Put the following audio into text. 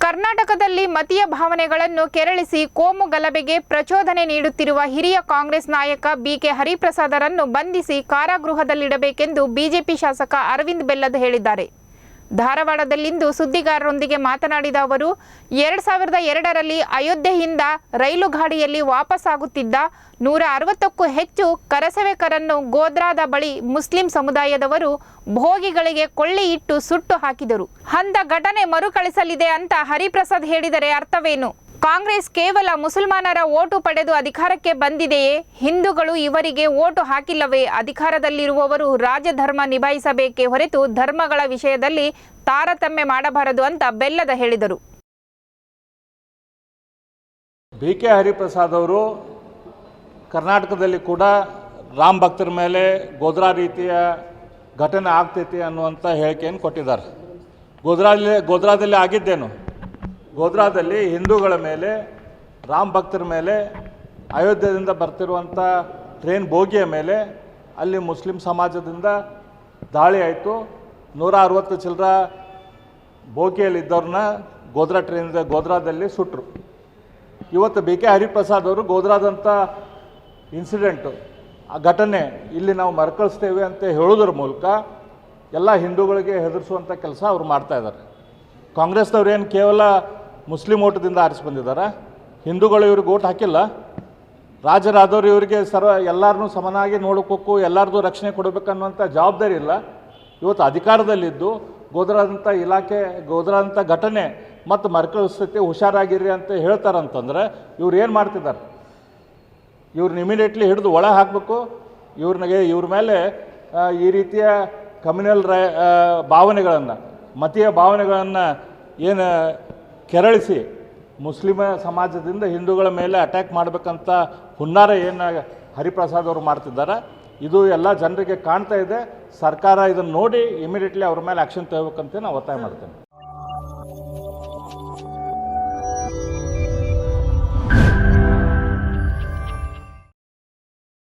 ಕರ್ನಾಟಕದಲ್ಲಿ ಮತೀಯ ಭಾವನೆಗಳನ್ನು ಕೆರಳಿಸಿ ಕೋಮು ಗಲಭೆಗೆ ಪ್ರಚೋದನೆ ನೀಡುತ್ತಿರುವ ಹಿರಿಯ ಕಾಂಗ್ರೆಸ್ ನಾಯಕ ಬಿಕೆ ಹರಿಪ್ರಸಾದರನ್ನು ಬಂಧಿಸಿ ಕಾರಾಗೃಹದಲ್ಲಿಡಬೇಕೆಂದು ಬಿಜೆಪಿ ಶಾಸಕ ಅರವಿಂದ್ ಬೆಲ್ಲದ್ ಹೇಳಿದ್ದಾರೆ. ಧಾರವಾಡದಲ್ಲಿಂದು ಸುದ್ದಿಗಾರರೊಂದಿಗೆ ಮಾತನಾಡಿದ ಅವರು 2002ರಲ್ಲಿ ಅಯೋಧ್ಯೆಯಿಂದ ರೈಲು ಗಾಡಿಯಲ್ಲಿ ವಾಪಸ್ಸಾಗುತ್ತಿದ್ದ 160ಕ್ಕೂ ಹೆಚ್ಚು ಕರಸೇವಕರನ್ನು ಗೋಧ್ರಾದ ಬಳಿ ಮುಸ್ಲಿಂ ಸಮುದಾಯದವರು ಭೋಗಿಗಳಿಗೆ ಕೊಳ್ಳಿ ಇಟ್ಟು ಸುಟ್ಟು ಹಾಕಿದರು. ಅಂಥ ಘಟನೆ ಮರುಕಳಿಸಲಿದೆ ಅಂತ ಹರಿಪ್ರಸಾದ್ ಹೇಳಿದರೆ ಅರ್ಥವೇನು? ಕಾಂಗ್ರೆಸ್ ಕೇವಲ ಮುಸಲ್ಮಾನರ ಓಟು ಪಡೆದು ಅಧಿಕಾರಕ್ಕೆ ಬಂದಿದೆಯೇ? ಹಿಂದೂಗಳು ಇವರಿಗೆ ಓಟು ಹಾಕಿಲ್ಲವೇ? ಅಧಿಕಾರದಲ್ಲಿರುವವರು ರಾಜಧರ್ಮ ನಿಭಾಯಿಸಬೇಕೇ ಹೊರತು ಧರ್ಮಗಳ ವಿಷಯದಲ್ಲಿ ತಾರತಮ್ಯ ಮಾಡಬಾರದು ಅಂತ ಬೆಲ್ಲದ ಹೇಳಿದರು. ಬಿಕೆ ಹರಿಪ್ರಸಾದ್ ಅವರು ಕರ್ನಾಟಕದಲ್ಲಿ ಕೂಡ ರಾಮ್ ಭಕ್ತರ ಮೇಲೆ ಗೋಧ್ರಾ ರೀತಿಯ ಘಟನೆ ಆಗ್ತೈತಿ ಅನ್ನುವಂಥ ಹೇಳಿಕೆಯನ್ನು ಕೊಟ್ಟಿದ್ದಾರೆ. ಗೋಧ್ರಾದಲ್ಲಿ ಆಗಿದ್ದೇನು? ಗೋಧ್ರಾದಲ್ಲಿ ಹಿಂದೂಗಳ ಮೇಲೆ, ರಾಮ್ ಭಕ್ತರ ಮೇಲೆ, ಅಯೋಧ್ಯೆಯಿಂದ ಬರ್ತಿರುವಂಥ ಟ್ರೈನ್ ಬೋಗಿಯ ಮೇಲೆ ಅಲ್ಲಿ ಮುಸ್ಲಿಂ ಸಮಾಜದಿಂದ ದಾಳಿ ಆಯಿತು. 160 ಚಿಲ್ಲರ ಬೋಗಿಯಲ್ಲಿದ್ದವ್ರನ್ನ ಗೋಧ್ರಾದಲ್ಲಿ ಸುಟ್ಟರು. ಇವತ್ತು ಬಿಕೆ ಹರಿಪ್ರಸಾದ್ ಅವರು ಗೋಧ್ರಾದಂಥ ಇನ್ಸಿಡೆಂಟು, ಆ ಘಟನೆ ಇಲ್ಲಿ ನಾವು ಮರುಕಳಿಸ್ತೇವೆ ಅಂತ ಹೇಳೋದ್ರ ಮೂಲಕ ಎಲ್ಲ ಹಿಂದೂಗಳಿಗೆ ಹೆದರಿಸುವಂಥ ಕೆಲಸ ಅವ್ರು ಮಾಡ್ತಾಯಿದ್ದಾರೆ. ಕಾಂಗ್ರೆಸ್ನವ್ರು ಏನು ಕೇವಲ ಮುಸ್ಲಿಂ ಓಟದಿಂದ ಆರಿಸಿ ಬಂದಿದ್ದಾರೆ? ಹಿಂದೂಗಳು ಇವ್ರಿಗೆ ಓಟ್ ಹಾಕಿಲ್ಲ. ರಾಜರಾದವರು ಇವರಿಗೆ ಎಲ್ಲರನ್ನೂ ಸಮನಾಗಿ ನೋಡೋಕ್ಕೂ ಎಲ್ಲರದ್ದು ರಕ್ಷಣೆ ಕೊಡಬೇಕನ್ನುವಂಥ ಜವಾಬ್ದಾರಿ ಇಲ್ಲ. ಇವತ್ತು ಅಧಿಕಾರದಲ್ಲಿದ್ದು ಗೋಧ್ರಾದಂಥ ಘಟನೆ ಮತ್ತು ಮರುಕಳಿಸ್ತೈತಿ, ಹುಷಾರಾಗಿರ್ರಿ ಅಂತ ಹೇಳ್ತಾರಂತಂದ್ರೆ ಇವ್ರು ಏನು ಮಾಡ್ತಿದ್ದಾರೆ? ಇವ್ರನ್ನ ಇಮಿಡಿಯೇಟ್ಲಿ ಹಿಡಿದು ಒಳ ಹಾಕಬೇಕು. ಇವ್ರ ಮೇಲೆ ಈ ರೀತಿಯ ಕಮ್ಯುನಲ್ ಭಾವನೆಗಳನ್ನು, ಮತೀಯ ಭಾವನೆಗಳನ್ನು ಏನು ಕೆರಳಿಸಿ ಮುಸ್ಲಿಮ ಸಮಾಜದಿಂದ ಹಿಂದೂಗಳ ಮೇಲೆ ಅಟ್ಯಾಕ್ ಮಾಡಬೇಕಂತ ಹುನ್ನಾರ ಏನು ಹರಿಪ್ರಸಾದ್ ಅವರು ಮಾಡ್ತಿದ್ದಾರೆ, ಇದು ಎಲ್ಲ ಜನರಿಗೆ ಕಾಣ್ತಾ ಇದೆ. ಸರ್ಕಾರ ಇದನ್ನು ನೋಡಿ ಇಮಿಡಿಯೇಟ್ಲಿ ಅವ್ರ ಮೇಲೆ ಆ್ಯಕ್ಷನ್ ತಗೋಬೇಕಂತ ನಾನು ಒತ್ತಾಯ ಮಾಡ್ತೇನೆ.